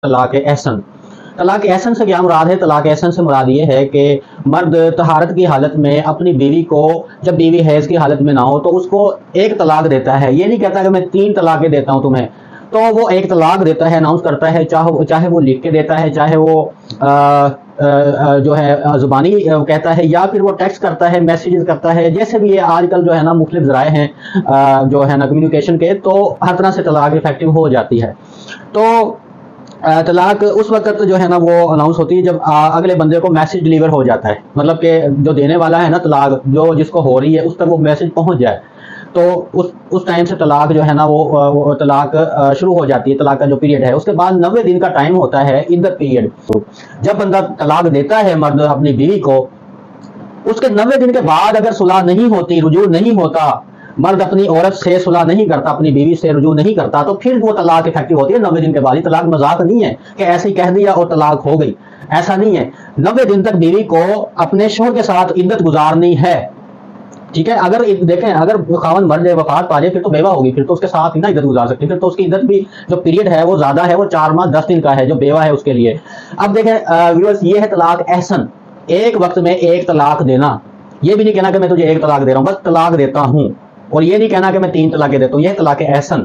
طلاق احسن۔ طلاق احسن سے کیا مراد ہے؟ طلاق احسن سے مراد یہ ہے کہ مرد طہارت کی حالت میں اپنی بیوی کو، جب بیوی حیض کی حالت میں نہ ہو تو اس کو ایک طلاق دیتا ہے۔ یہ نہیں کہتا کہ میں 3 طلاقیں دیتا ہوں تمہیں، تو وہ ایک طلاق دیتا ہے، اناؤنس کرتا ہے، چاہے وہ لکھ کے دیتا ہے، چاہے وہ جو ہے زبانی کہتا ہے، یا پھر وہ ٹیکسٹ کرتا ہے، میسیجز کرتا ہے، جیسے بھی یہ آج کل جو ہے نا مختلف ذرائع ہیں جو ہے نا کمیونیکیشن کے، تو ہر طرح سے طلاق افیکٹو ہو جاتی ہے۔ تو طلاق اس وقت جو ہے نا وہ اناؤنس ہوتی ہے جب اگلے بندے کو میسج ڈلیور ہو جاتا ہے، مطلب کہ جو دینے والا ہے نا طلاق، جو جس کو ہو رہی ہے اس تک وہ میسج پہنچ جائے، تو اس ٹائم سے طلاق جو ہے نا وہ طلاق شروع ہو جاتی ہے۔ طلاق کا جو پیریڈ ہے اس کے بعد 90 دن کا ٹائم ہوتا ہے عدت پیریڈ۔ جب بندہ طلاق دیتا ہے مرد اپنی بیوی کو، اس کے 90 دن کے بعد اگر صلح نہیں ہوتی، رجوع نہیں ہوتا، مرد اپنی عورت سے صلح نہیں کرتا، اپنی بیوی سے رجوع نہیں کرتا، تو پھر وہ طلاق افیکٹو ہوتی ہے 90 دن کے بعد۔ یہ طلاق مذاق نہیں ہے کہ ایسے ہی کہہ دیا اور طلاق ہو گئی، ایسا نہیں ہے۔ 90 دن تک بیوی کو اپنے شوہر کے ساتھ عدت گزارنی ہے، ٹھیک ہے۔ اگر دیکھیں، اگر خاوند مر جائے، وفات پا جائے، پھر تو بیوہ ہوگی، پھر تو اس کے ساتھ نہ عدت گزار سکتی، پھر تو اس کی عدت بھی جو پیریڈ ہے وہ زیادہ ہے، وہ 4 ماہ 10 دن کا ہے جو بیوہ ہے اس کے لیے۔ اب دیکھیں ویورز، یہ ہے طلاق احسن، ایک وقت میں ایک طلاق دینا۔ یہ بھی نہیں کہنا کہ میں تجھے ایک طلاق دے رہا ہوں، بس طلاق دیتا ہوں، اور یہ نہیں کہنا کہ میں 3 طلاقیں دیتا ہوں، یہ طلاق احسن۔